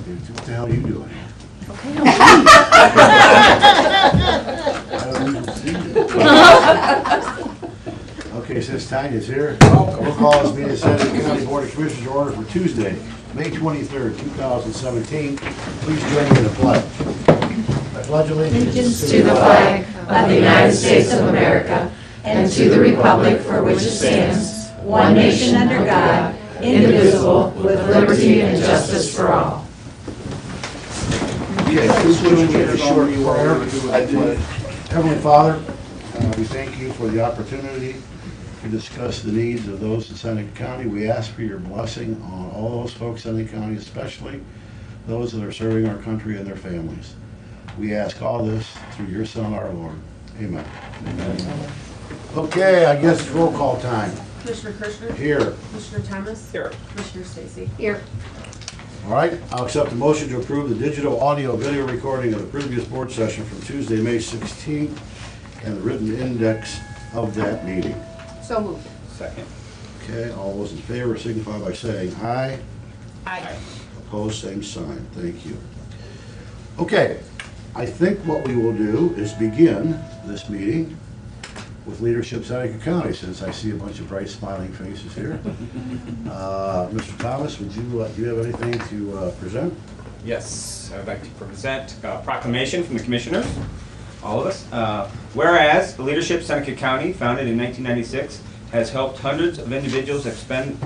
What the hell are you doing? Okay. I don't even see you. Okay, since Tanya's here, we'll call this meeting of Seneca County Board of Commissioners order for Tuesday, May 23rd, 2017. Please join me in the pledge. I pledge allegiance To the flag of the United States of America and to the republic for which it stands, one nation under God, indivisible, with liberty and justice for all. Okay, please join me in a short prayer. Heavenly Father, we thank you for the opportunity to discuss the needs of those in Seneca County. We ask for your blessing on all those folks in Seneca County, especially those that are serving our country and their families. We ask all this through your Son, our Lord. Amen. Amen. Okay, I guess it's roll call time. Commissioner Kirschner? Here. Commissioner Thomas? Here. Commissioner Stacy? Here. All right, I'll accept the motion to approve the digital audio video recording of the previous board session from Tuesday, May 16th, and the written index of that meeting. So moved. Second. Okay, all those in favor signify by saying aye. Aye. Opposed, same sign. Thank you. Okay, I think what we will do is begin this meeting with Leadership Seneca County, since I see a bunch of bright smiling faces here. Mr. Thomas, do you have anything to present? Yes, I would like to present a proclamation from the commissioners, all of us. Whereas Leadership Seneca County, founded in 1996, has helped hundreds of individuals expand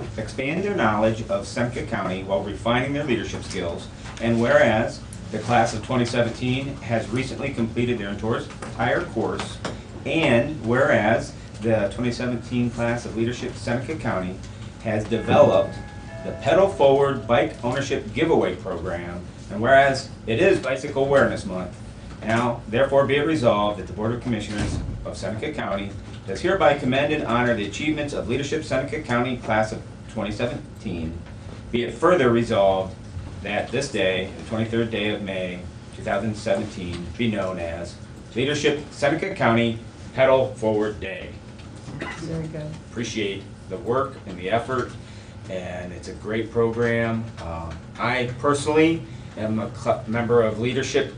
their knowledge of Seneca County while refining their leadership skills. And whereas the class of 2017 has recently completed their entire course, and whereas the 2017 class of Leadership Seneca County has developed the Pedal Forward Bike Ownership Giveaway Program, and whereas it is Bicycle Awareness Month, now therefore be it resolved that the Board of Commissioners of Seneca County does hereby commend and honor the achievements of Leadership Seneca County class of 2017. Be it further resolved that this day, the 23rd day of May 2017, be known as Leadership Seneca County Pedal Forward Day. Very good. Appreciate the work and the effort, and it's a great program. I personally am a member of Leadership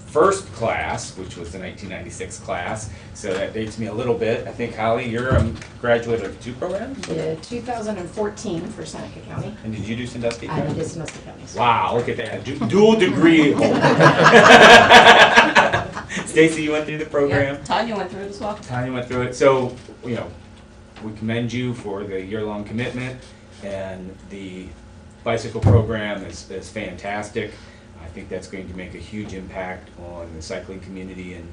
first class, which was the 1996 class, so that dates me a little bit. I think, Holly, you're a graduate of 2 programs? Yeah, 2014 for Seneca County. And did you do Sandusky? I did Sandusky County. Wow, look at that. Dual degree holder. Stacy, you went through the program? Yeah, Tanya went through it as well. Tanya went through it. So, we commend you for the year-long commitment, and the bicycle program is fantastic. I think that's going to make a huge impact on the cycling community in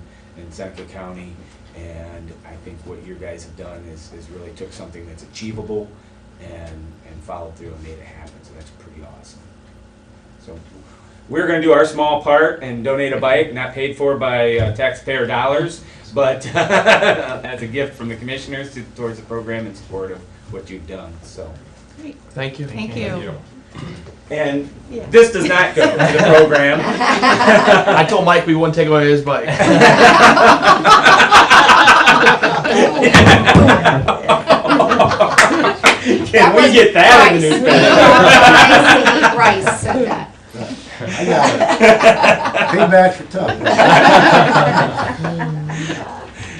Seneca County, and I think what you guys have done is really took something that's achievable and followed through and made it happen, so that's pretty awesome. So we're going to do our small part and donate a bike, not paid for by taxpayer dollars, but as a gift from the commissioners towards the program in support of what you've done. So Great. Thank you. Thank you. And this does not go to the program. I told Mike we wouldn't take away his bike. Can we get that in the newspaper? Rice said that. I got it. Payback for tough.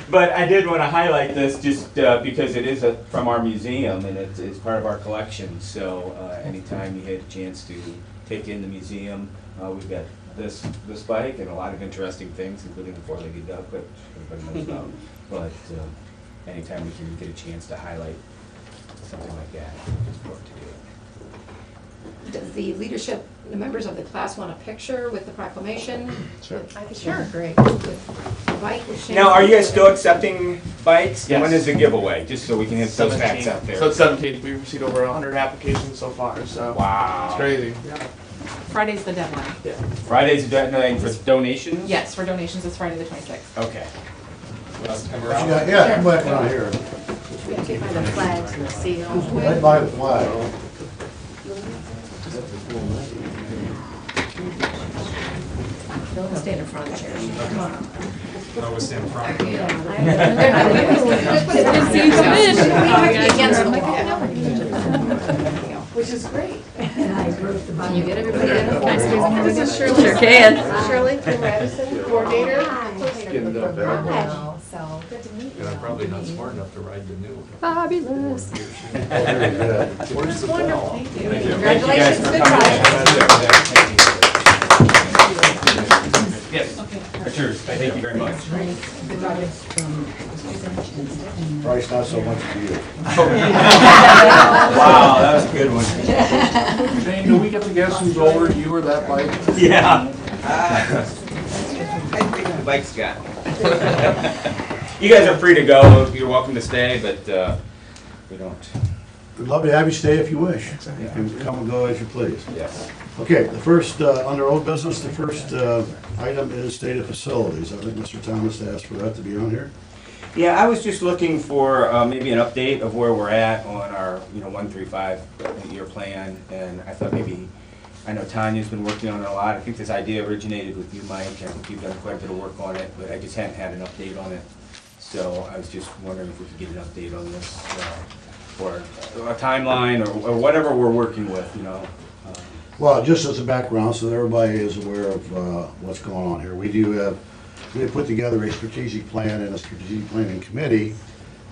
But I did want to highlight this just because it is from our museum, and it's part of our collection. So anytime you get a chance to take in the museum, we've got this bike and a lot of interesting things, including the four-legged duck that everybody knows about. But anytime we can get a chance to highlight something like that, it's important to do it. Does the leadership, the members of the class want a picture with the proclamation? Sure. Sure, great. With the bike with Shane. Now, are you guys still accepting bikes? Yes. When is the giveaway? Just so we can hit those facts 17. out there. So it's 17. We've received over 100 applications so far, so Wow. it's crazy. Yeah. Friday's the deadline. Friday's the deadline for donations? Yes, for donations, it's Friday the 26th. Okay. Yeah, come back around here. We have to find the flags and the seals. Right by the flag. Don't stand in front of the chair. Come on. I was standing in front. Just put it on. See you come in. We have to be against the wall. Which is great. And I Can you get everybody in? Can I squeeze in here with you? Shirley. Sure can. Shirley, Kim Radisson, coordinator. So, good to meet you. And I'm probably not smart enough to ride the new one. Fabulous. Very good. Where's the bell? Thank you guys Congratulations, for good coming. try. Yes, Richard, thank you very much. Bryce, not so much for you. Wow, that was a good one. Jane, do we get to guess who's older, you or that bike? Yeah. I think the bike's got. You guys are free to go. You're welcome to stay, but we don't. We'd love to have you stay if you wish. You can come and go as you please. Yes. Okay, the first, under old business, the first item is state of facilities. I think Mr. Thomas asked for that to be on here. Yeah, I was just looking for maybe an update of where we're at on our 135 year plan, and I thought maybe. I know Tanya's been working on it a lot. I think this idea originated with you, Mike. I think you've done quite a bit of work on it, but I just hadn't had an update on it. So I was just wondering if we could get an update on this, or a timeline, or whatever we're working with, Well, just as a background, so that everybody is aware of what's going on here. We have put together a strategic plan and a strategic planning committee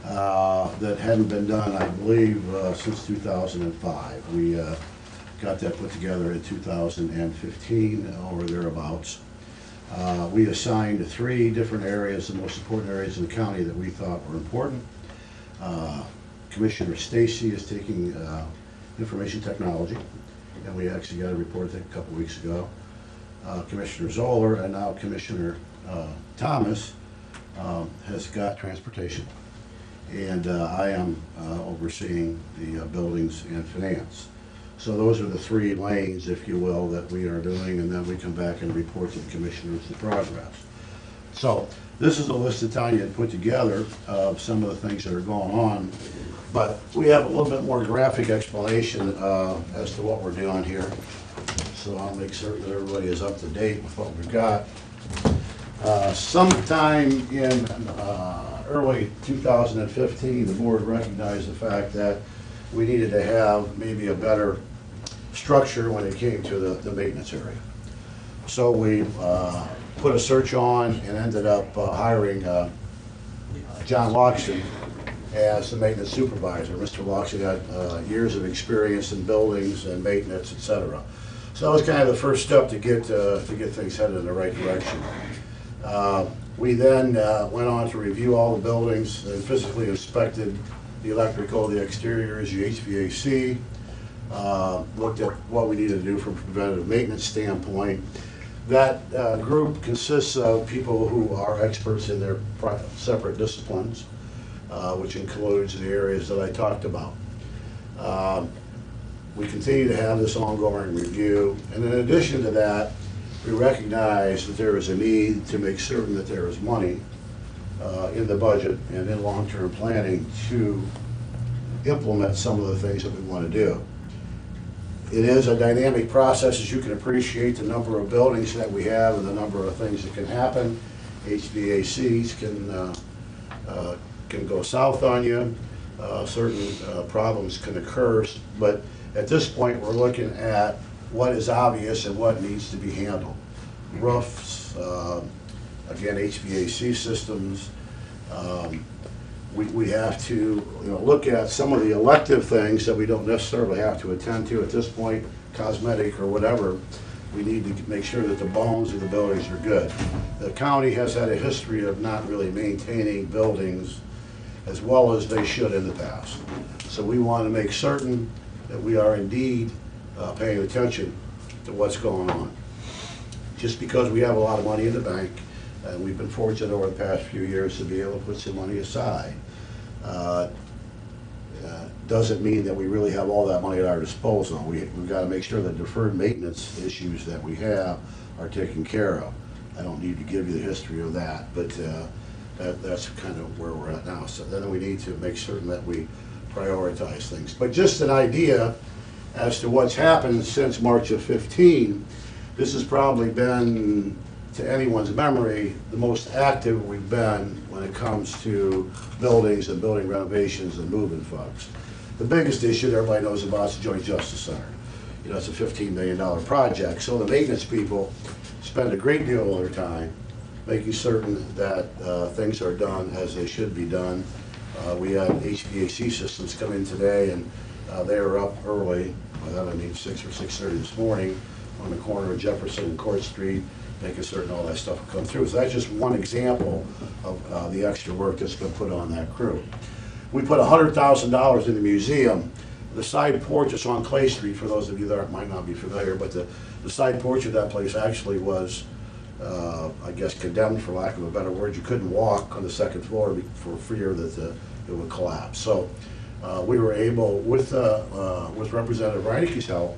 that hadn't been done, I believe, since 2005. We got that put together in 2015 or thereabouts. We assigned 3 different areas, the most important areas in the county that we thought were important. Commissioner Stacy is taking information technology, and we actually got a report a couple weeks ago. Commissioner Zoller and now Commissioner Thomas has got transportation, and I am overseeing the buildings and finance. So those are the 3 lanes, if you will, that we are doing, and then we come back and report to the commissioners the progress. So this is a list that Tanya had put together of some of the things that are going on, but we have a little bit more graphic explanation as to what we're doing here. So I'll make certain that everybody is up to date with what we've got. Sometime in early 2015, the board recognized the fact that we needed to have maybe a better structure when it came to the maintenance area. So we put a search on and ended up hiring John Loxton as the maintenance supervisor. Mr. Loxton had years of experience in buildings and maintenance, etc. So that was kind of the first step to get things headed in the right direction. We then went on to review all the buildings and physically inspected the electrical, the exteriors, the HVAC, looked at what we needed to do from a preventative maintenance standpoint. That group consists of people who are experts in their separate disciplines, which includes the areas that I talked about. We continue to have this ongoing review, and in addition to that, we recognize that there is a need to make certain that there is money in the budget and in long-term planning to implement some of the things that we want to do. It is a dynamic process, as you can appreciate, the number of buildings that we have and the number of things that can happen. HVACs can go south on you. Certain problems can occur, but at this point we're looking at what is obvious and what needs to be handled. Roofs, again, HVAC systems. We have to look at some of the elective things that we don't necessarily have to attend to at this point, cosmetic or whatever. We need to make sure that the bones of the buildings are good. The county has had a history of not really maintaining buildings as well as they should in the past. So we want to make certain that we are indeed paying attention to what's going on. Just because we have a lot of money in the bank, and we've been fortunate over the past few years to be able to put some money aside, doesn't mean that we really have all that money at our disposal. We've got to make sure that deferred maintenance issues that we have are taken care of. I don't need to give you the history of that, but that's kind of where we're at now. So then we need to make certain that we prioritize things. But just an idea as to what's happened since March of 15, this has probably been, to anyone's memory, the most active we've been when it comes to buildings and building renovations and moving folks. The biggest issue that everybody knows about is the Joint Justice Center. you know, it's a $15 million project. So the maintenance people spend a great deal of their time making certain that things are done as they should be done. We had HVAC systems come in today, and they were up early. By that I mean 6 or 6:30 this morning on the corner of Jefferson and Court Street, making certain all that stuff will come through. So that's just one example of the extra work that's been put on that crew. We put $100,000 in the museum. The side porch is on Clay Street, for those of you that might not be familiar, but the side porch of that place actually was, I guess, condemned, for lack of a better word. You couldn't walk on the second floor for fear that it would collapse. So we were able, with Representative Reineke's help,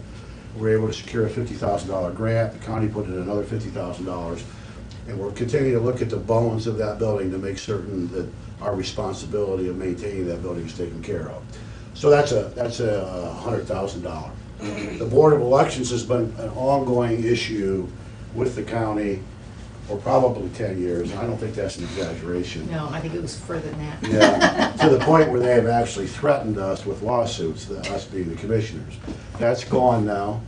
we were able to secure a $50,000 grant. The county put in another $50,000, and we're continuing to look at the bones of that building to make certain that our responsibility of maintaining that building is taken care of. So that's a $100,000. The Board of Elections has been an ongoing issue with the county for probably 10 years. I don't think that's an exaggeration. No, I think it was further than that. Yeah, to the point where they have actually threatened us with lawsuits, us being the commissioners. That's gone now.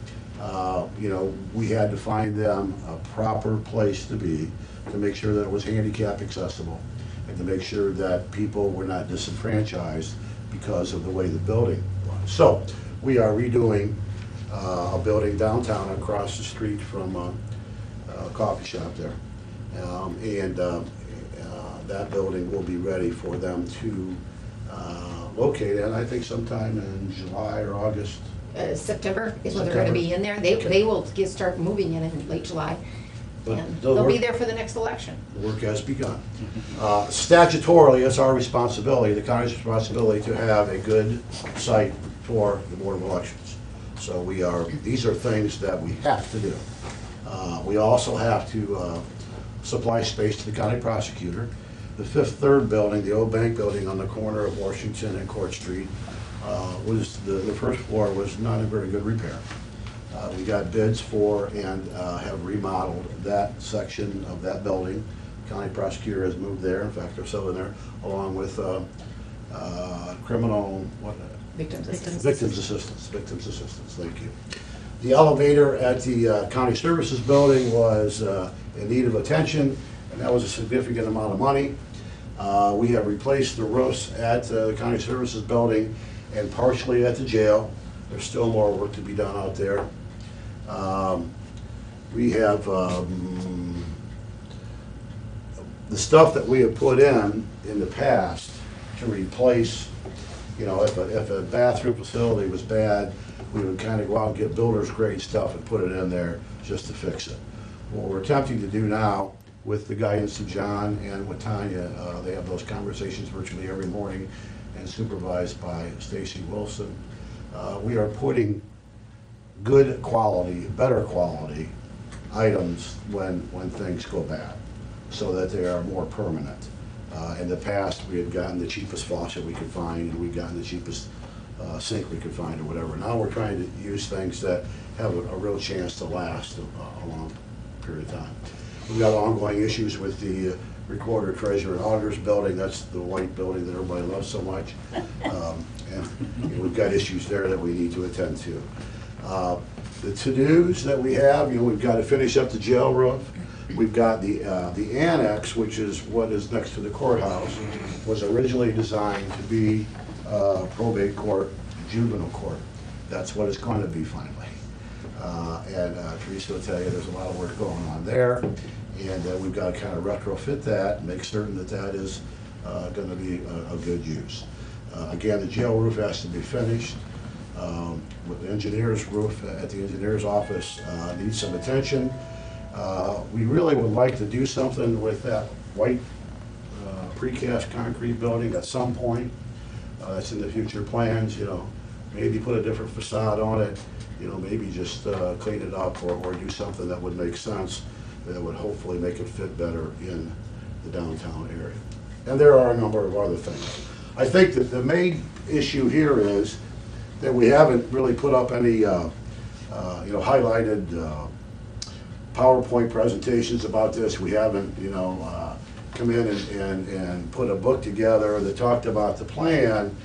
You know, we had to find them a proper place to be, to make sure that it was handicap accessible, and to make sure that people were not disenfranchised because of the way the building was. So we are redoing a building downtown across the street from a coffee shop there. That building will be ready for them to locate in, I think sometime in July or August. September is when they're gonna be in there. They will start moving in late July. But And they'll they'll be work- there for the next election. The work has begun. Statutorily, it's our responsibility, the county's responsibility, to have a good site for the Board of Elections. So these are things that we have to do. We also have to supply space to the county prosecutor. The Fifth Third building, the old bank building on the corner of Washington and Court Street, was the first floor was not in very good repair. We got bids for and have remodeled that section of that building. County prosecutor has moved there. In fact, they're still in there, along with criminal Victims assistance. Victims assistance. Thank you. The elevator at the county services building was in need of attention, and that was a significant amount of money. We have replaced the roofs at the county services building and partially at the jail. There's still more work to be done out there. We have the stuff that we have put in the past to replace, you know, if a bathroom facility was bad, we would kind of go out and get builder's grade stuff and put it in there just to fix it. What we're attempting to do now, with the guidance of John and with Tanya, they have those conversations virtually every morning and supervised by Stacy Wilson. We are putting good quality, better quality items when things go bad, so that they are more permanent. In the past, we had gotten the cheapest faucet we could find, and we'd gotten the cheapest sink we could find or whatever. Now we're trying to use things that have a real chance to last a long period of time. We've got ongoing issues with the recorder, treasurer, and auditor's building. That's the white building that everybody loves so much. And we've got issues there that we need to attend to. The to-dos that we have, you know, we've got to finish up the jail roof. We've got the annex, which is what is next to the courthouse, was originally designed to be probate court, juvenile court. That's what it's going to be finally. And Teresa will tell you there's a lot of work going on there, and we've got to kind of retrofit that and make certain that that is going to be a good use. Again, the jail roof has to be finished. With the engineer's roof at the engineer's office needs some attention. We really would like to do something with that white precast concrete building at some point. That's in the future plans, you know, maybe put a different facade on it, you know, maybe just clean it up or do something that would make sense, that would hopefully make it fit better in the downtown area. And there are a number of other things. I think that the main issue here is that we haven't really put up any, you know, highlighted PowerPoint presentations about this. We haven't, you know, come in and put a book together that talked about the plan.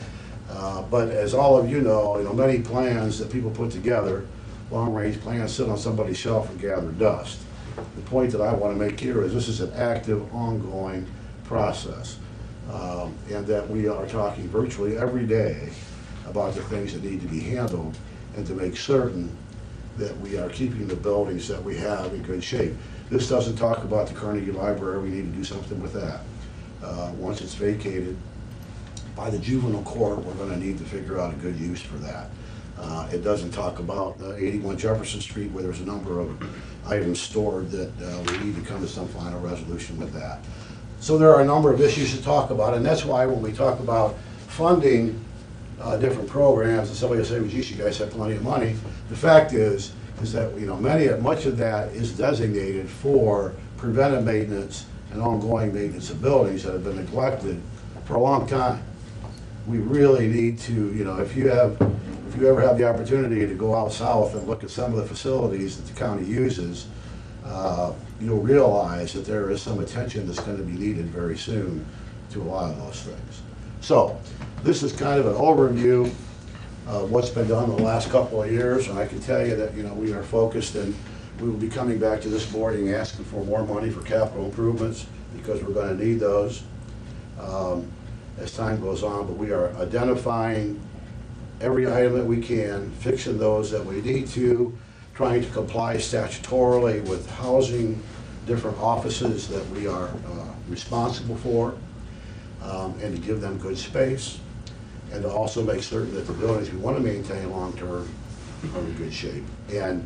But as all of you know, many plans that people put together long-range plans sit on somebody's shelf and gather dust. The point that I want to make here is this is an active, ongoing process, and that we are talking virtually every day about the things that need to be handled and to make certain that we are keeping the buildings that we have in good shape. This doesn't talk about the Carnegie Library. We need to do something with that. Once it's vacated by the juvenile court, we're going to need to figure out a good use for that. It doesn't talk about 81 Jefferson Street, where there's a number of items stored that we need to come to some final resolution with that. So there are a number of issues to talk about, and that's why when we talk about funding different programs, and somebody will say, well, geez, you guys have plenty of money. The fact is that much of that is designated for preventive maintenance and ongoing maintenance of buildings that have been neglected for a long time. We really need to, if you ever have the opportunity to go out south and look at some of the facilities that the county uses, you'll realize that there is some attention that's going to be needed very soon to a lot of those things. So this is kind of an overview of what's been done in the last couple of years, and I can tell you that we are focused, and we will be coming back to this board and asking for more money for capital improvements because we're going to need those as time goes on. But we are identifying every item that we can, fixing those that we need to, trying to comply statutorily with housing different offices that we are responsible for, and to give them good space, and to also make certain that the buildings we want to maintain long-term are in good shape and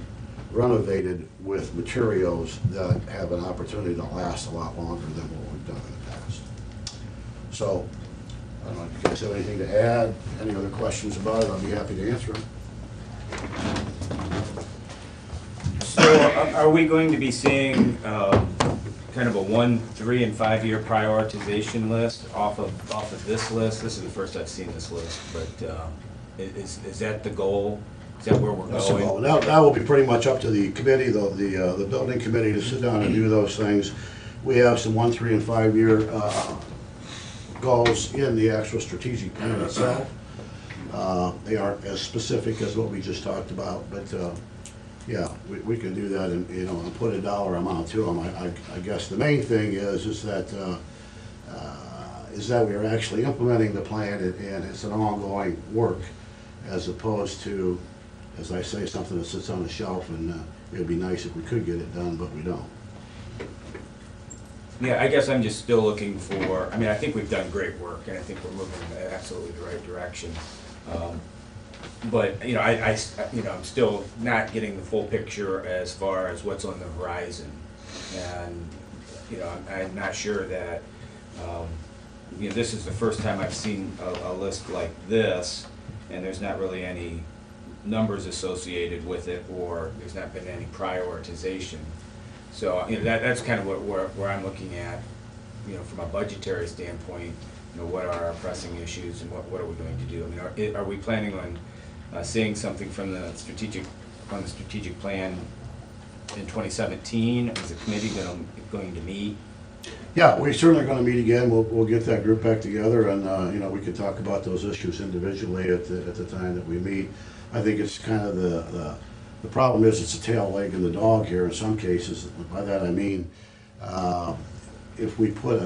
renovated with materials that have an opportunity to last a lot longer than what we've done in the past. So, I don't know if you guys have anything to add, any other questions about it, I'll be happy to answer them. So are we going to be seeing kind of a 1, 3, and 5 year prioritization list off of this list? This is the first I've seen this list, but is that the goal? Is that where we're going? That will be pretty much up to the committee, the building committee, to sit down and do those things. We have some 1, 3, and 5 year goals in the actual strategic plan itself. They aren't as specific as what we just talked about, but yeah, we can do that and put a dollar amount to them. I guess the main thing is that we are actually implementing the plan, and it's an ongoing work, as opposed to, as I say, something that sits on the shelf, and it would be nice if we could get it done, but we don't. Yeah, I guess I'm just still looking for, I think we've done great work, and I think we're moving in absolutely the right direction. But, I'm still not getting the full picture as far as what's on the horizon. And, I'm not sure that, this is the first time I've seen a list like this, and there's not really any numbers associated with it, or there's not been any prioritization. So, that's kind of where I'm looking at, from a budgetary standpoint, what are our pressing issues and what are we going to do? Are we planning on seeing something from the strategic plan in 2017? Is the committee going to meet? Yeah, we're certainly going to meet again. We'll get that group back together, and we can talk about those issues individually at the time that we meet. I think it's kind of the problem is it's a tail wagging the dog here in some cases. By that I mean, if we put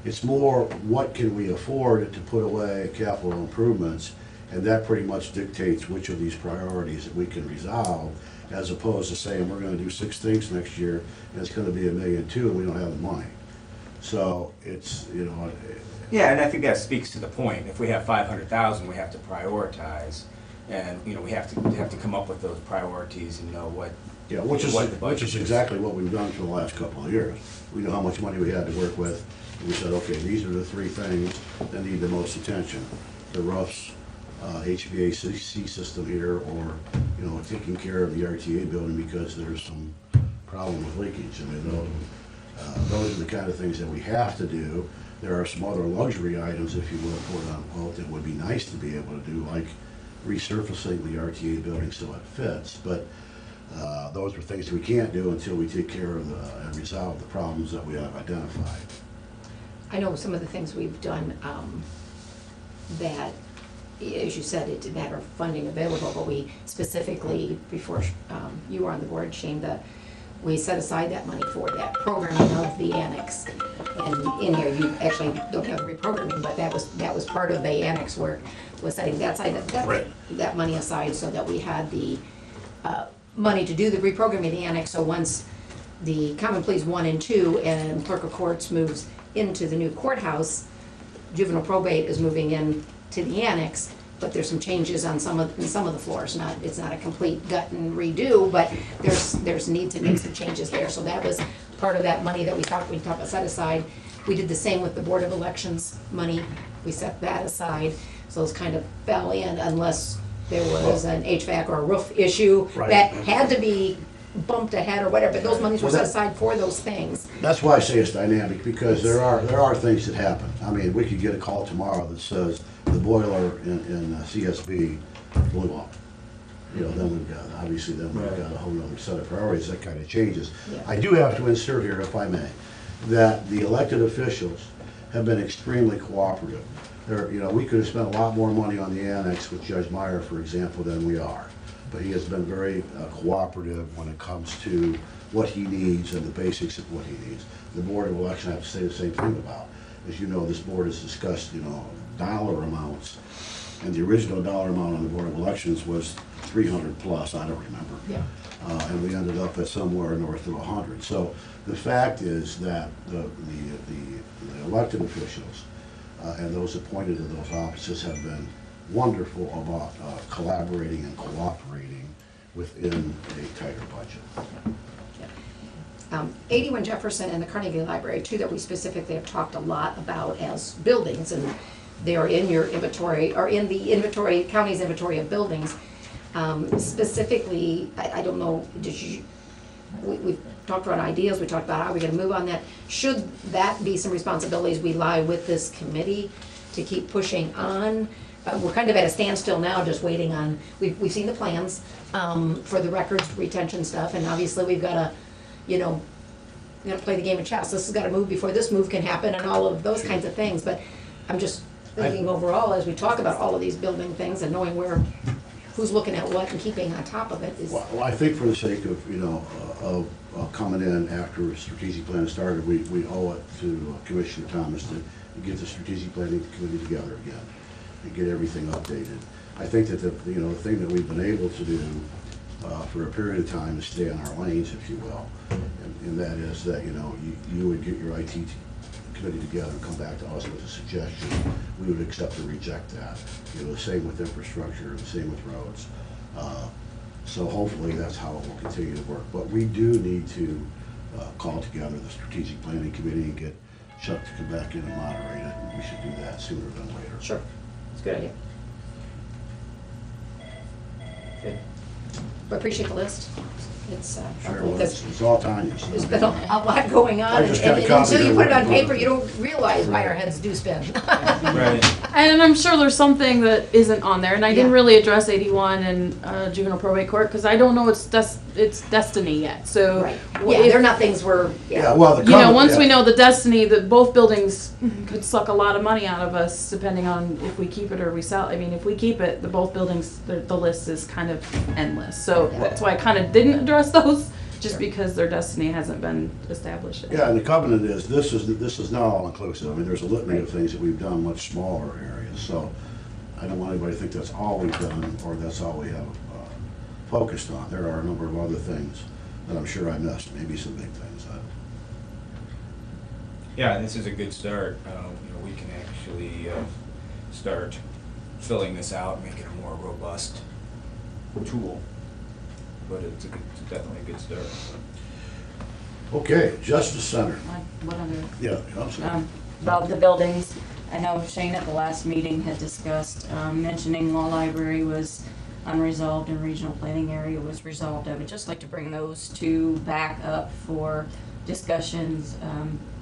it's more what can we afford to put away capital improvements, and that pretty much dictates which of these priorities that we can resolve, as opposed to saying we're going to do 6 things next year and it's going to be $1.2 million and we don't have the money. So it's Yeah, and I think that speaks to the point. If we have 500,000, we have to prioritize, and we have to come up with those priorities and know what. Yeah, which is exactly what we've done for the last couple of years. We know how much money we had to work with, and we said, okay, these are the 3 things that need the most attention: the roofs, HVAC system here, or taking care of the RTA building because there's some problem with leakage. Those are the kind of things that we have to do. There are some other luxury items, if you will, quote unquote, that would be nice to be able to do, like resurfacing the RTA building so it fits. But those are things we can't do until we take care of and resolve the problems that we have identified. I know some of the things we've done that as you said, it's a matter of funding available, but we specifically, before you were on the board, Shane, we set aside that money for that programming of the annex. And in here, you actually don't have reprogramming, but that was part of the annex work, was setting that money aside so that we had the money to do the reprogramming of the annex. So once the Common Pleas 1 and 2 and Clerk of Courts moves into the new courthouse, juvenile probate is moving in to the annex, but there's some changes on some of the floors. It's not a complete gut and redo, but there's need to make some changes there. So that was part of that money that we talked about set aside. We did the same with the Board of Elections money. We set that aside. So those kind of fell in unless there was an HVAC or a roof issue Right. that had to be bumped ahead or whatever, but those monies were Well, set that- aside for those things. That's why I say it's dynamic, because there are things that happen. I mean, we could get a call tomorrow that says the boiler in CSB blew up. You know, then we've got a whole other set of priorities, that kind of changes. Yeah. I do have to insert here, if I may, that the elected officials have been extremely cooperative. We could have spent a lot more money on the annex with Judge Meyer, for example, than we are. But he has been very cooperative when it comes to what he needs and the basics of what he needs. The Board of Election, I have to say the same thing about. As you know, this board has discussed, dollar amounts, and the original dollar amount on the Board of Elections was 300 plus, I don't remember. Yeah. And we ended up at somewhere north of 100. So the fact is that the elected officials and those appointed to those offices have been wonderful about collaborating and cooperating within a tighter budget. 81 Jefferson and the Carnegie Library, two that we specifically have talked a lot about as buildings, and they are in your inventory, or in the inventory, county's inventory of buildings. Specifically, I don't know, we've talked about ideas, we talked about how we're gonna move on that. Should that be some responsibilities we lie with this committee to keep pushing on? We're kind of at a standstill now, just waiting on, we've seen the plans for the records retention stuff, and obviously we've gotta, we gotta play the game of chess. This has gotta move before this move can happen and all of those kinds of things, but I'm just thinking overall, as we talk about all of these building things and knowing who's looking at what and keeping on top of it is. Well, I think for the sake of, coming in after a strategic plan started, we owe it to Commissioner Thomas to get the strategic planning committee together again and get everything updated. I think that the thing that we've been able to do for a period of time is stay on our lanes, if you will. And that is that, you would get your IT committee together and come back to us with a suggestion. We would accept or reject that. The same with infrastructure, the same with roads. So hopefully that's how it will continue to work. But we do need to call together the strategic planning committee and get Chuck to come back in and moderate it. And we should do that sooner than later. Sure, it's a good idea. Okay. But appreciate the list. It's, Sure, well, it's all Tanya's. there's been a lot going on, I and just got a and copy until you of put it on it. paper, you don't realize why our heads do spin. Right. And I'm sure there's something that isn't on there, and I didn't Yeah. really address 81 and juvenile probate court because I don't know its destiny yet. So, Right, if- yeah, they're not things we're, Yeah, well, the you know, comment- once yeah. we know the destiny, that both buildings could suck a lot of money out of us depending on if we keep it or we sell. I mean, if we keep it, both buildings, the list is kind of endless. So that's why I kind of didn't address those, just because their destiny hasn't been established yet. Yeah, and the covenant is, this is not all inclusive. I mean, there's a litany of things that we've done, much smaller areas. So I don't want anybody to think that's all we've done or that's all we have focused on. There are a number of other things that I'm sure I missed, maybe some big things. Yeah, this is a good start. We can actually start filling this out, make it a more robust tool. But it's definitely a good start. Okay, Justice Center. What other, Yeah, I'm sorry. about the buildings, I know Shane at the last meeting had discussed, mentioning law library was unresolved and regional planning area was resolved. I would just like to bring those two back up for discussions,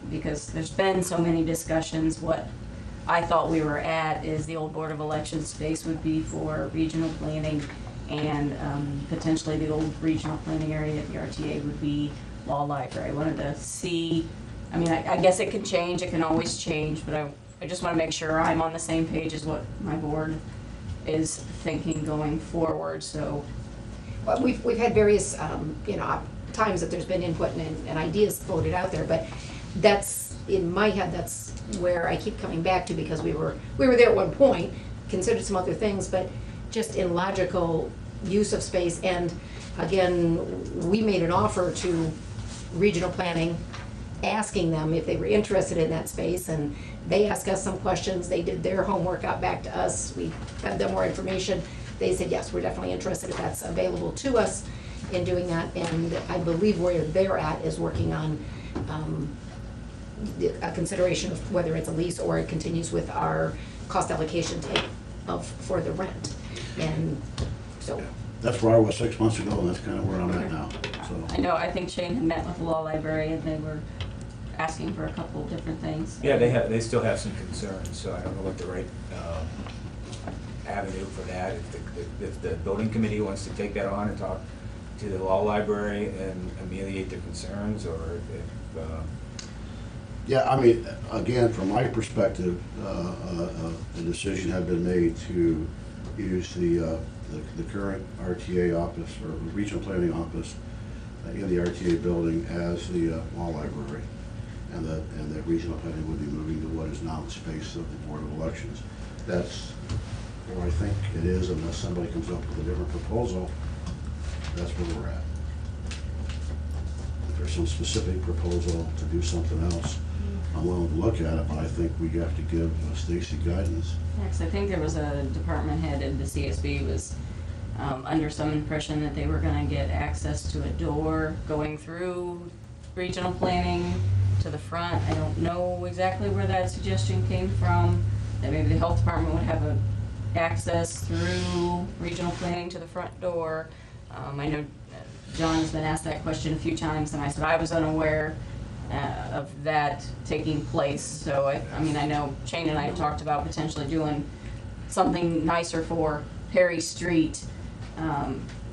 because there's been so many discussions. What I thought we were at is the old Board of Elections space would be for regional planning, and potentially the old regional planning area at the RTA would be law library. I wanted to see, I mean, I guess it can change, it can always change, but I just want to make sure I'm on the same page as what my board is thinking going forward, so. Well, we've had various, you know, times that there's been input and ideas floated out there, but that's, in my head, that's where I keep coming back to, because we were there at one point, considered some other things, but just in logical use of space. And again, we made an offer to regional planning, asking them if they were interested in that space, and they asked us some questions, they did their homework, got back to us, we fed them more information. They said, yes, we're definitely interested if that's available to us in doing that, and I believe where they're at is working on a consideration of whether it's a lease or it continues with our cost allocation type for the rent. And so, That's where I was 6 months ago, and that's kind of where I'm at now, so. I know, I think Shane had met with the law library and they were asking for a couple of different things. Yeah, they still have some concerns, so I don't know what the right avenue for that. If the building committee wants to take that on and talk to the law library and ameliorate their concerns, or if, Yeah, I mean, again, from my perspective, the decision had been made to use the current RTA office, or regional planning office, in the RTA building as the law library. And the regional planning would be moving to what is now the space of the Board of Elections. That's where I think it is, unless somebody comes up with a different proposal, that's where we're at. If there's some specific proposal to do something else, I'm willing to look at it, but I think we have to give Stacy guidance. Yeah, 'cause I think there was a department head at the CSB was under some impression that they were gonna get access to a door going through regional planning to the front. I don't know exactly where that suggestion came from, that maybe the health department would have access through regional planning to the front door. I know John's been asked that question a few times, and I said I was unaware of that taking place. So I mean, I know Shane and I have talked about potentially doing something nicer for Perry Street,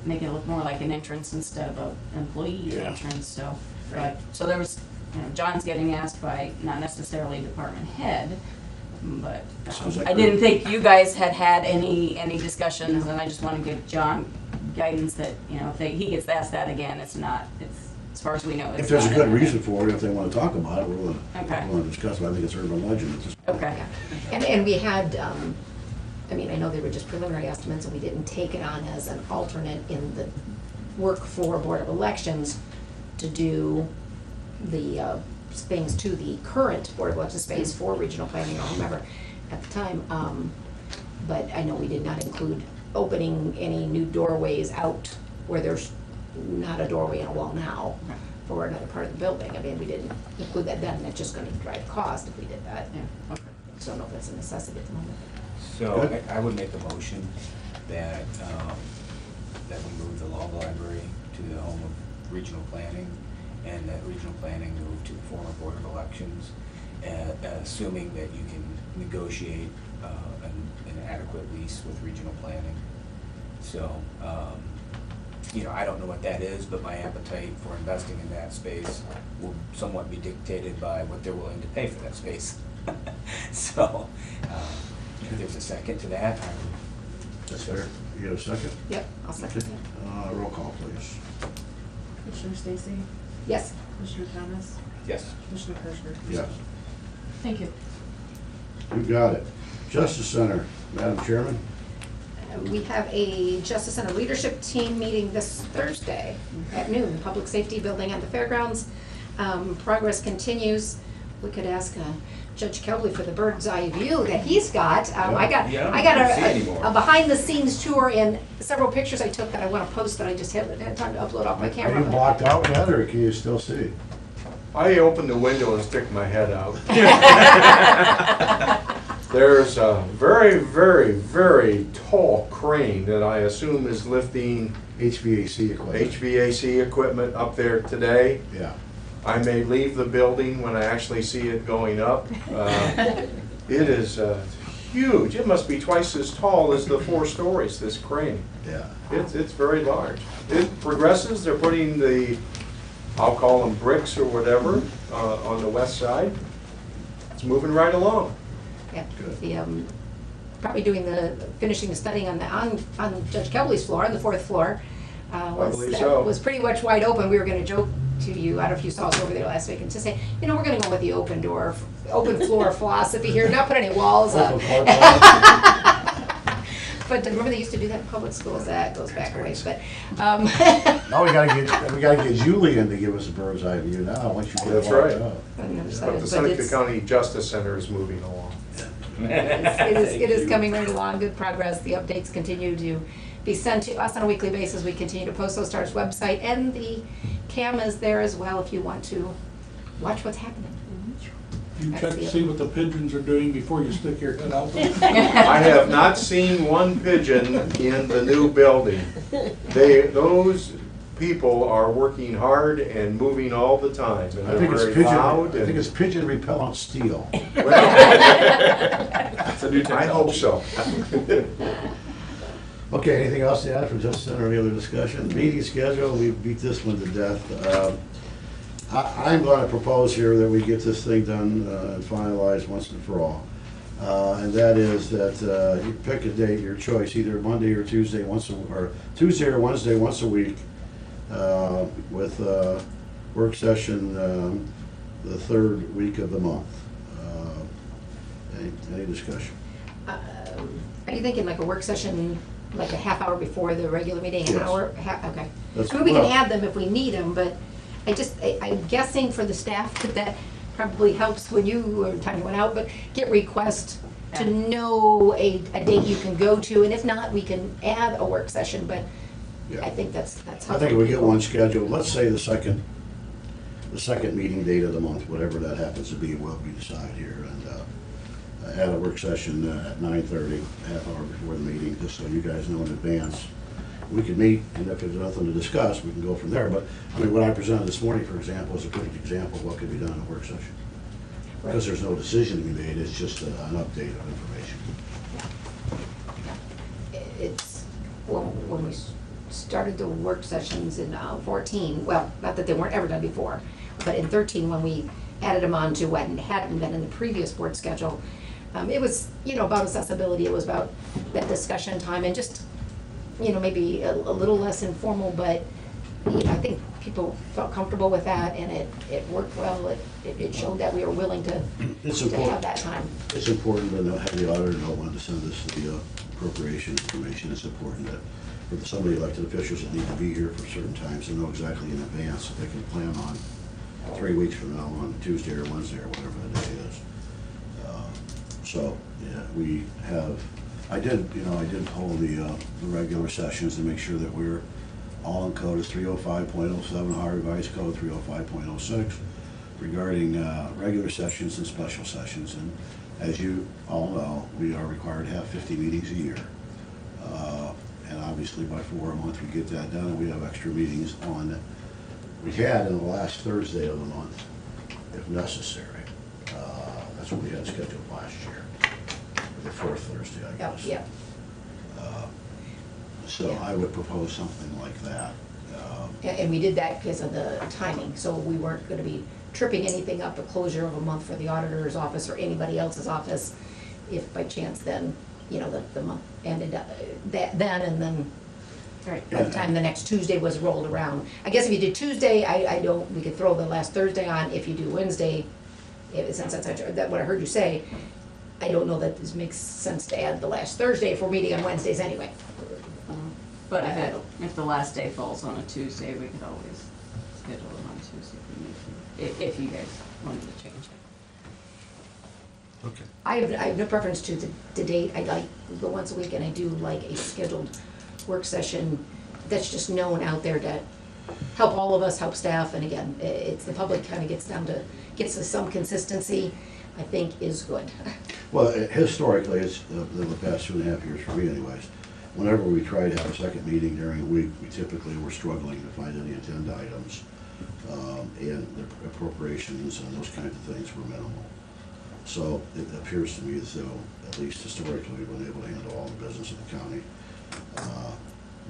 make it look more like an entrance instead of an employee entrance. So, so there was, you know, John's getting asked by not necessarily department head, but Sounds like I didn't think you guys had any discussions, and I just want to give John guidance that, you know, if he gets asked that again, it's as far as we know. If there's a good reason for it, if they want to talk about it, we're willing Okay. to discuss it. I think it's urban legend at this point. Okay. yeah. And we had, I mean, I know they were just preliminary estimates, and we didn't take it on as an alternate in the work for Board of Elections to do the things to the current Board of Elections space for regional planning or whomever at the time. But I know we did not include opening any new doorways out where there's not a doorway and a wall now for another part of the building. I mean, we didn't include that then, and it's just gonna drive cost if we did that. Yeah. Okay. So I don't know if that's a necessity at the moment. so Good. I would make a motion that, that we move the law library to the home of regional planning, and that regional planning move to the former Board of Elections, assuming that you can negotiate an adequate lease with regional planning. So, you know, I don't know what that is, but my appetite for investing in that space will somewhat be dictated by what they're willing to pay for that space. So, if there's a second to that, I would. That's fair. You have a second? Yep, I'll second that. Roll call, please. Commissioner Stacy? Yes. Commissioner Thomas? Yes. Commissioner Kirschner? Yes. Thank you. You got it. Justice Center, Madam Chairman. We have a Justice Center leadership team meeting this Thursday at noon, Public Safety Building at the Fairgrounds. Progress continues. We could ask Judge Kelbley for the bird's eye view that he's got. I got can't see anymore. a behind the scenes tour and several pictures I took that I want to post that I just haven't had time to upload off my Are you camera. blocked out yet, or can you still see? I open the window and stick my head out. There's a very, very, very tall crane that I assume is lifting HVAC equipment. HVAC equipment up there today. Yeah. I may leave the building when I actually see it going up. It is huge. It must be twice as tall as the 4 stories, this crane. Yeah. It's very large. It progresses. They're putting the, I'll call them bricks or whatever, on the west side. It's moving right along. Yeah, Good. the probably finishing the studying on Judge Kelly's floor, on the 4th floor. believe so. Was pretty much wide open. We were gonna joke to you, I don't know if you saw us over there last week, and just say, you know, we're gonna go with the open floor philosophy here, not put any walls up. Open floor plan. But remember they used to do that in public schools, that goes back a ways, but, Now we gotta get Julian to give us a bird's eye view now, once you get That's locked right. up. on the other side, But the but Seneca it's- County Justice Center is moving along. It is coming right along, good progress. The updates continue to be sent to us on a weekly basis. We continue to post those to our website, and the cam is there as well if you want to watch what's happening. You check to see what the pigeons are doing before you stick your head out. I have not seen one pigeon in the new building. Those people are working hard and moving all the time, and I they're think it's very pigeon, loud. I think and- it's pigeon repellent steel. Well, That's a new I hope technology. so. Okay, anything else to add from Justin or any other discussion? Meeting schedule, we beat this one to death. I'm gonna propose here that we get this thing done and finalized once and for all. And that is that you pick a date, your choice, either Monday or Tuesday, or Tuesday or Wednesday, once a week, with work session the 3rd week of the month. Any discussion? Are you thinking like a work session, like a half hour before the regular meeting, an Yes. hour? Okay. That's- I mean, we can well- add them if we need them, but I'm guessing for the staff that probably helps when you, or time you went out, but get requests to know a date you can go to, and if not, we can add a work session, but Yeah. I think that's how. I think if we get one scheduled, let's say the second meeting date of the month, whatever that happens to be, will be decided here, and add a work session at 9:30, half hour before the meeting, just so you guys know in advance. We can meet, and if there's nothing to discuss, we can go from there, but, I mean, what I presented this morning, for example, is a good example of what could be done in a work session. Because there's no decision to be made, it's just an update of information. It's, when we started the work sessions in 14, well, not that they weren't ever done before, but in 13, when we added them on to what hadn't been in the previous board schedule, it was, about accessibility, it was about that discussion time, and just, maybe a little less informal, but, I think people felt comfortable with that, and it worked well. It showed that we were willing to It's have important. that time. It's important to have the auditor know when to send us the appropriation information. It's important that for some of the elected officials that need to be here for certain times, to know exactly in advance that they can plan on 3 weeks from now on Tuesday or Wednesday or whatever the day is. So, yeah, we have, I did hold the regular sessions to make sure that we're all in code is 305.07, Ohio Revised Code 305.06, regarding regular sessions and special sessions. And as you all know, we are required to have 50 meetings a year. And obviously by 4 a month, we get that done, and we have extra meetings on, we had in the last Thursday of the month, if necessary. That's what we had scheduled last year, the 4th Thursday, I guess. Yep. So I would propose something like that. And we did that because of the timing, so we weren't gonna be tripping anything up, a closure of a month for the auditor's office or anybody else's office, if by chance then, the month ended up, then, and then, by the time the next Tuesday was rolled around. I guess if you did Tuesday, we could throw the last Thursday on. If you do Wednesday, since that's what I heard you say, I don't know that this makes sense to add the last Thursday if we're meeting on Wednesdays anyway. But if the last day falls on a Tuesday, we could always schedule it on Tuesday if we need to, if you guys wanted to change it. Okay. I have no preference to the date. I like the once a week, and I do like a scheduled work session that's just known out there to help all of us, help staff, and again, it's the public kind of gets to some consistency, I think is good. Well, historically, it's the past 2.5 years for me anyways. Whenever we try to have a second meeting during a week, we typically were struggling to find any agenda items. And the appropriations and those kinds of things were minimal. So it appears to me as though, at least historically, we've been able to handle all the business of the county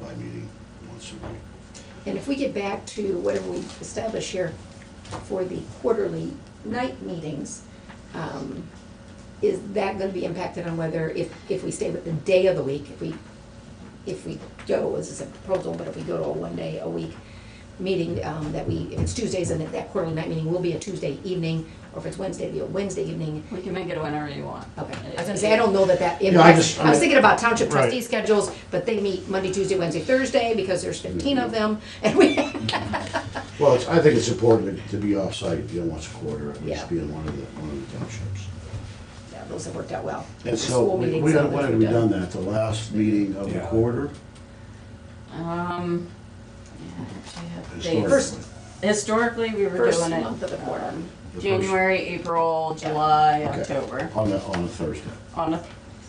by meeting once a week. And if we get back to whatever we establish here for the quarterly night meetings, is that gonna be impacted on whether, if we stay with the day of the week, if we go, this is a proposal, but if we go to a 1 day a week meeting, that if it's Tuesdays, then that quarterly night meeting will be a Tuesday evening, or if it's Wednesday, it'll be a Wednesday evening. We can make it whenever you want. Okay, I was gonna say, I don't know that Yeah, impacts, I I was mean- thinking about township Right. trustee schedules, but they meet Monday, Tuesday, Wednesday, Thursday, because there's 15 of them, and we, Well, I think it's important to be off-site, once a quarter, at Yeah. least be in one of the townships. yeah, those have worked out well. And The so, school when meetings, some of when those had we've we done that? The last meeting of the Yeah. quarter? Yeah, actually have Historically. dates. First, Historically, we were First doing it, month of the quarter. The first- January, April, July, Okay. October. On a Thursday.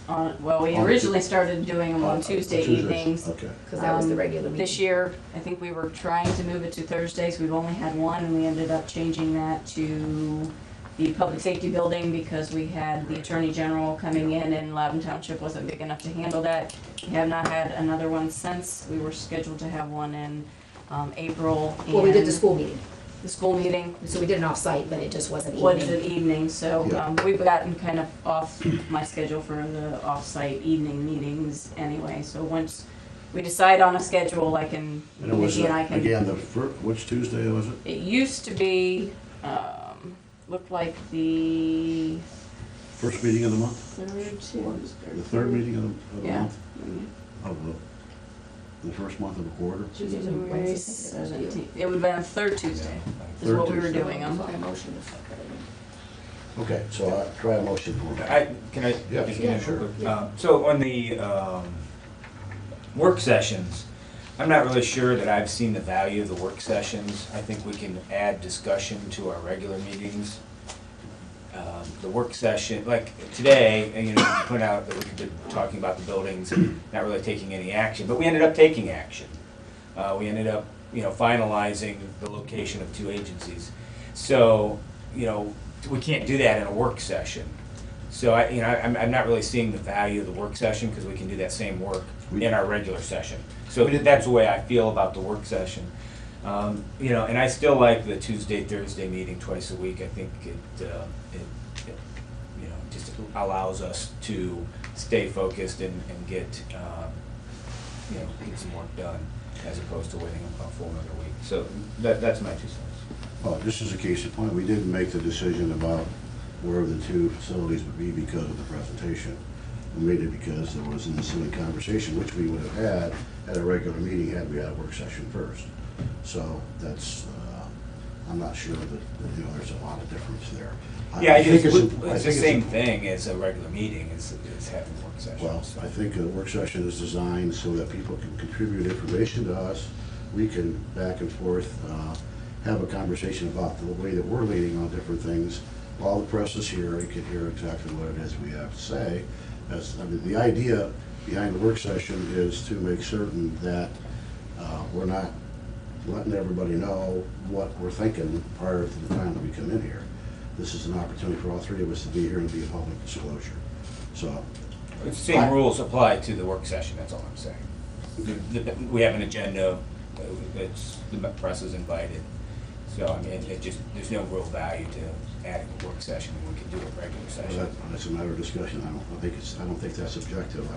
Well, we On- originally started doing them on On Tuesday Tuesdays. evenings. Okay. because that was the regular meeting. This year, I think we were trying to move it to Thursdays. We've only had one, and we ended up changing that to the public safety building because we had the attorney general coming in, and Loudon Township wasn't big enough to handle that. We have not had another one since. We were scheduled to have one in April. Well, we did the and school meeting, The school meeting so we did an off-site, but it just wasn't was evening. an evening, so Yeah. we've gotten kind of off my schedule for the off-site evening meetings anyway. So once we decide on a schedule, I can, And it was, Nikki and I can. again, which Tuesday was it? It used to be, looked like the First meeting of the month? third, The third meeting of the Yeah. month? Of the first month of the quarter? Tuesdays and January Wednesdays, I think it was you. 17th. It would have been a third Tuesday, is Third what we were Tuesday. doing them. So I motioned to- Okay, so try a motion for Can I? Yeah, just yeah, get sure. So on the work sessions, I'm not really sure that I've seen the value of the work sessions. I think we can add discussion to our regular meetings. The work session, like today, and you put out that we could be talking about the buildings and not really taking any action, but we ended up taking action. We ended up, finalizing the location of 2 agencies. So, we can't do that in a work session. So I'm not really seeing the value of the work session because we can do that same work in our regular session. So that's the way I feel about the work session. And I still like the Tuesday, Thursday meeting twice a week. I think it just allows us to stay focused and get, get some work done as opposed to waiting a full another week. So that's my 2 cents. Well, just as a case in point, we didn't make the decision about where the 2 facilities would be because of the presentation. We made it because there was an ensuing conversation, which we would have had at a regular meeting had we had a work session first. So that's, I'm not sure that, there's a lot of difference there. Yeah, I think it's I the think same thing as a regular meeting, is having work sessions. Well, I think a work session is designed so that people can contribute information to us. We can back and forth, have a conversation about the way that we're leaning on different things. While the press is here, you can hear exactly what it is we have to say. The idea behind the work session is to make certain that we're not letting everybody know what we're thinking prior to the time that we come in here. This is an opportunity for all 3 of us to be here and be a public disclosure. So, The same rules apply to the work session, that's all I'm saying. We have an agenda, the press is invited. So, I mean, there's no real value to adding a work session when we can do a regular session. that's a matter of discussion. I don't think that's objective.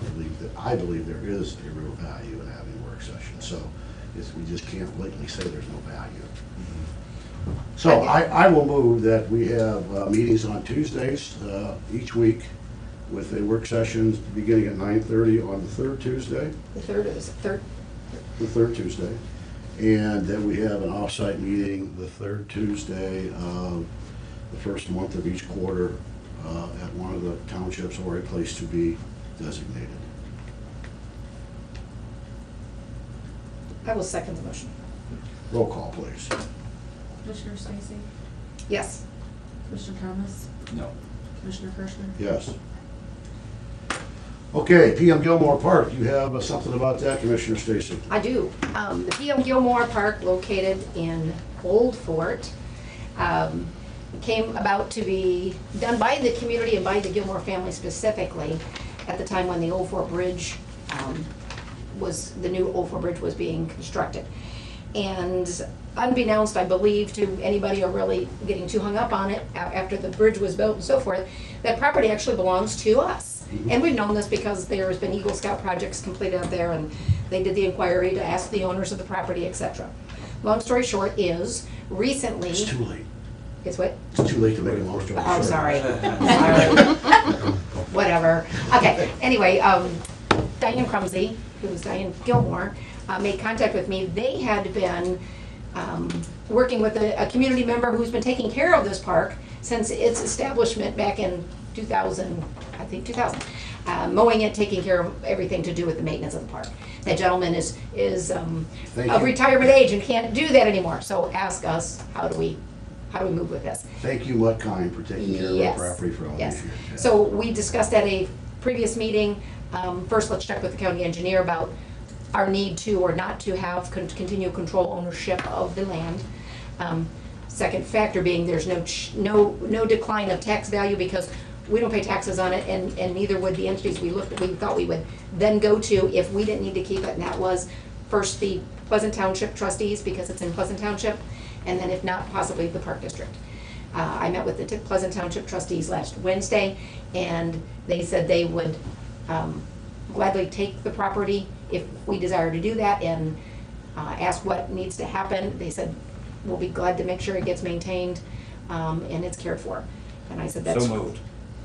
I believe there is a real value in having a work session. So we just can't blatantly say there's no value. So I will move that we have meetings on Tuesdays each week with a work session beginning at 9:30 on the 3rd Tuesday, The third or the third, the 3rd Tuesday, and that we have an off-site meeting the 3rd Tuesday of the first month of each quarter at one of the townships or a place to be designated. I will second the motion. Roll call, please. Commissioner Stacy? Yes. Commissioner Thomas? No. Commissioner Kirschner? Yes. Okay, PM Gilmore Park, you have something about that, Commissioner Stacy? I do. The PM Gilmore Park, located in Old Fort, came about to be done by the community and by the Gilmore family specifically at the time when the Old Fort Bridge the new Old Fort Bridge was being constructed. And unbeknownst, I believe, to anybody or really getting too hung up on it, after the bridge was built and so forth, that property actually belongs to us. And we've known this because there's been Eagle Scout projects completed up there, and they did the inquiry to ask the owners of the property, etc. Long story short is, recently. It's too late. It's what? It's too late to make a long story Oh, short. sorry. Whatever. Okay, anyway, Diane Crumsey, who was Diane Gilmore, made contact with me. They had been working with a community member who's been taking care of this park since its establishment back in 2000, I think 2000. Mowing it, taking care of everything to do with the maintenance of the park. That gentleman is Thank of you. retirement age and can't do that anymore. So ask us, how do we move with this? Thank you, Mutt Kine, for taking care of our Yes. property for all these Yes. years. Yeah. So we discussed at a previous meeting, first let's check with the county engineer about our need to or not to have continual control ownership of the land. Second factor being there's no decline of tax value because we don't pay taxes on it, and neither would the entities we thought we would then go to if we didn't need to keep it, and that was first the Pleasant Township trustees because it's in Pleasant Township, and then if not, possibly the Park District. I met with the Pleasant Township trustees last Wednesday, and they said they would gladly take the property if we desire to do that, and ask what needs to happen. They said, we'll be glad to make sure it gets maintained, and it's cared for. And I said, that's. So moved.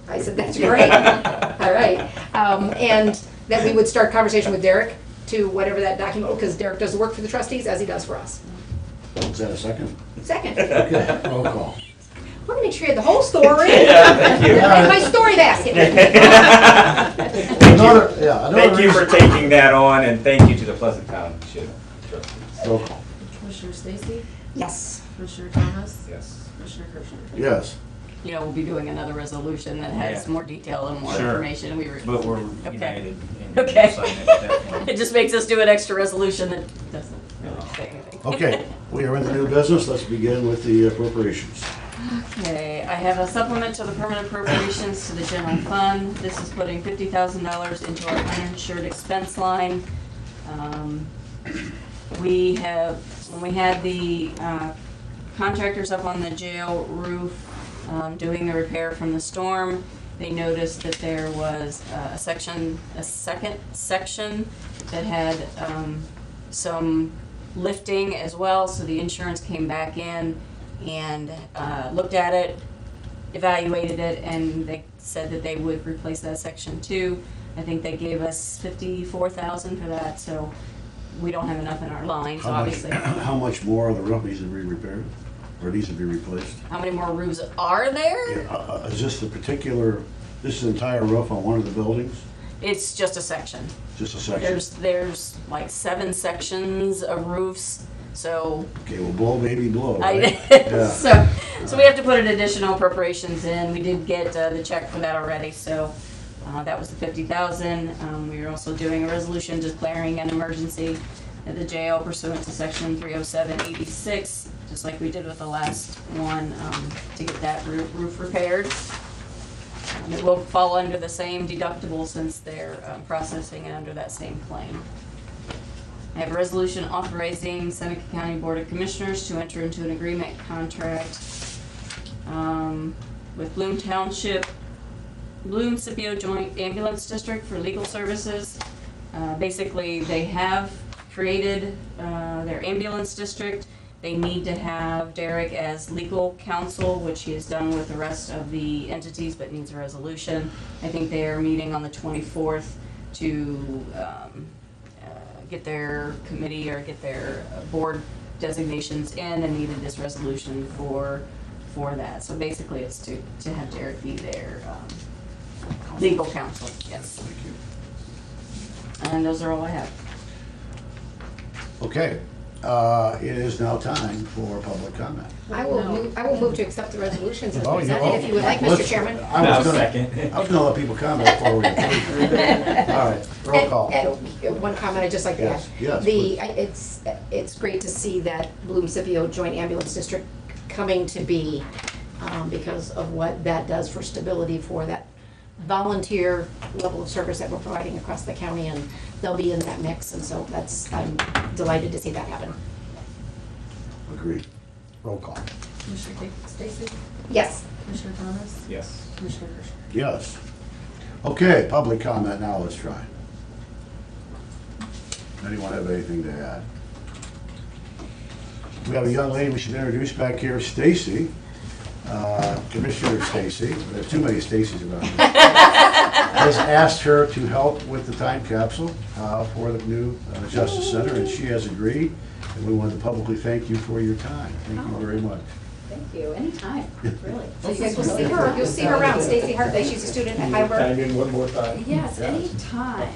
I said, that's great. All right. And that we would start conversation with Derek to whatever that document, because Derek does the work for the trustees as he does for us. Is that a second? Second. Okay, roll call. I want to make sure you have the whole story. Thank you. Like my story basket. Thank you for taking that on, and thank you to the Pleasant Township trustees. Roll call. Commissioner Stacy? Yes. Commissioner Thomas? Yes. Commissioner Kirschner? Yes. You know, we'll be doing another resolution that has Yeah. more detail and more Sure. information. But we're Okay. united in Okay. signing it at that point. It just makes us do an extra resolution that doesn't really say anything. Okay, we are in the new business. Let's begin with the appropriations. Okay, I have a supplement to the permanent appropriations to the general fund. This is putting $50,000 into our uninsured expense line. We have, when we had the contractors up on the jail roof doing the repair from the storm, they noticed that there was a second section that had some lifting as well, so the insurance came back in and looked at it, evaluated it, and they said that they would replace that section too. I think they gave us $54,000 for that, so we don't have enough in our line, so obviously. How much more of the roof needs to be repaired, or needs to be replaced? How many more roofs are there? Yeah, is this the particular, this is the entire roof on one of the buildings? It's just a section. Just a section? There's like 7 sections of roofs, so. Okay, well, blow, baby, blow, I- right? Yeah. So we have to put an additional appropriations in. We did get the check for that already, so that was the $50,000. We are also doing a resolution declaring an emergency at the jail pursuant to section 30786, just like we did with the last one, to get that roof repaired. It will fall under the same deductible since they're processing it under that same claim. I have a resolution authorizing Seneca County Board of Commissioners to enter into an agreement contract with Bloom Township, Bloom Scipio Joint Ambulance District for legal services. Basically, they have created their ambulance district. They need to have Derek as legal counsel, which he has done with the rest of the entities, but needs a resolution. I think they are meeting on the 24th to get their committee or get their board designations in, and needed this resolution for that. So basically, it's to have Derek be their legal counsel. Yes. Thank you. And those are all I have. Okay, it is now time for public comment. I will move to accept the resolutions as Oh, presented, if you would like, let's- Mr. Chairman. I was Second. gonna let people comment before we approve. All right, roll call. And one comment I'd just like to add. Yes, yes, It's great to see that Bloom Scipio Joint Ambulance District coming to be, because of what that does for stability for that volunteer level of service that we're providing across the county, and they'll be in that mix, and so I'm delighted to see that happen. Agreed. Roll call. Commissioner Stacy? Yes. Commissioner Thomas? Yes. Commissioner Herschel? Yes. Okay, public comment now, let's try. Anyone have anything to add? We have a young lady we should introduce back here, Stacy. Commissioner Stacy, there are too many Stacys around here. Has asked her to help with the time capsule for the new Justice Center, and she has agreed. And we want to publicly thank you for your time. Thank you very much. Thank you, anytime, really. So you guys will see her, you'll see her around, Stacy Hartley, she's a student at Hyberg. Time in one more time. Yes, anytime,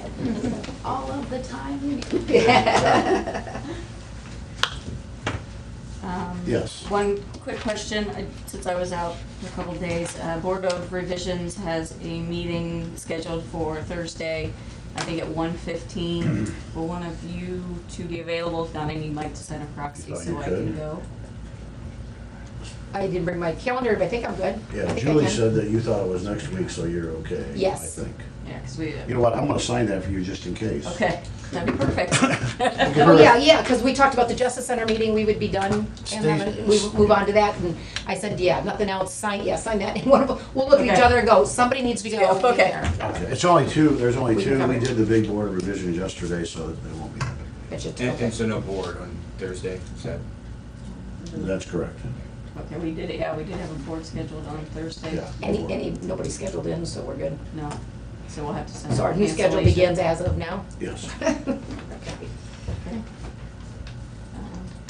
all of the time you need. Yes. One quick question, since I was out for a couple of days, Board of Revisions has a meeting scheduled for Thursday, I think at 1:15. Will one of you two be available? If not, I need Mike to send a proxy Thought so you I could. can go. I didn't bring my calendar, but I think I'm good. I Yeah, think I Julie can. said that you thought it was next week, so you're okay. Yes. I think. Yeah, because we, You know what, I'm gonna sign that for you just in case. okay, that'd be perfect. Oh, yeah, because we talked about the Justice Center meeting, we would be done, and then we would move on to that, and I said, yeah, nothing else, sign that, and one of, we'll look at each Okay. other and go, somebody needs to go. Yeah, okay. there. Okay, it's only two, there's only We can two, cover we it. did the big board revisions yesterday, so there won't be that Gotcha. And Okay. so no board on Thursday, said. big. That's correct. Okay, we did have a board scheduled on Thursday. Yeah. Nobody scheduled in, so we're good. No, so we'll have to send. So our out new schedule cancellation. begins as of now? Yes. Okay.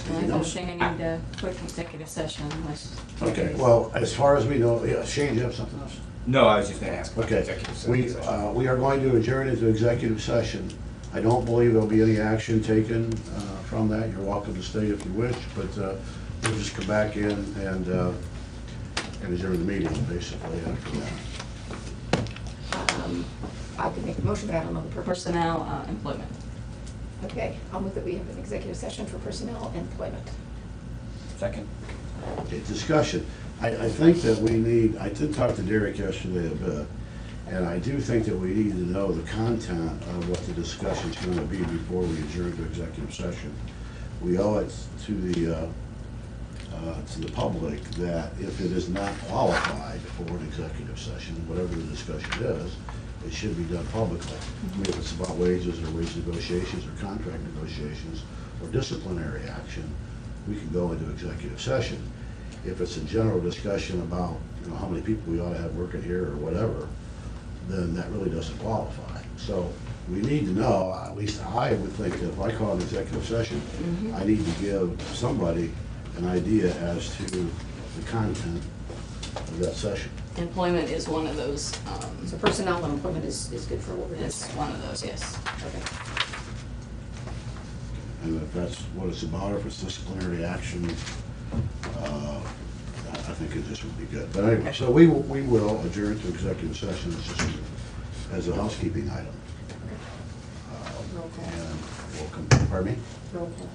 I'm pushing, I need a quick executive session unless. Okay, well, as far as we know, yeah, Shane, you have something else? No, I was just gonna ask about the Okay, executive we, session. we are going to adjourn into executive session. I don't believe there'll be any action taken from that. You're welcome to stay if you wish, but we'll just come back in and adjourn the meeting, basically, after that. I could make a motion, but I don't know the purpose. Personnel, employment. Okay, I'll move that we have an executive session for personnel and employment. Second. Okay, discussion. I think that we need, I did talk to Derek yesterday a bit, and I do think that we need to know the content of what the discussion's gonna be before we adjourn to executive session. We owe it to the public that if it is not qualified for an executive session, whatever the discussion is, it should be done publicly. I mean, if it's about wages or wage negotiations or contract negotiations or disciplinary action, we can go into executive session. If it's a general discussion about, you know, how many people we ought to have working here or whatever, then that really doesn't qualify. So we need to know, at least I would think that if I call an executive session, I need to give somebody an idea as to the content of that session. Employment is one of those, So personnel and employment is good for what we're doing. it's one of those, yes. Okay. And if that's what it's about, or if it's disciplinary action, I think it just would be good. But anyway, so we will adjourn to executive session, it's just as a housekeeping item. Roll call. And we'll come, pardon me? Roll call.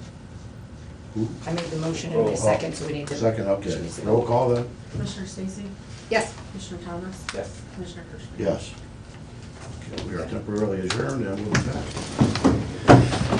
Who? I made the motion in a second, so we need to. Second, okay. Roll call then? Commissioner Stacy? Yes. Commissioner Thomas? Yes. Commissioner Herschel? Yes. Okay, we are temporarily adjourned and we'll be back.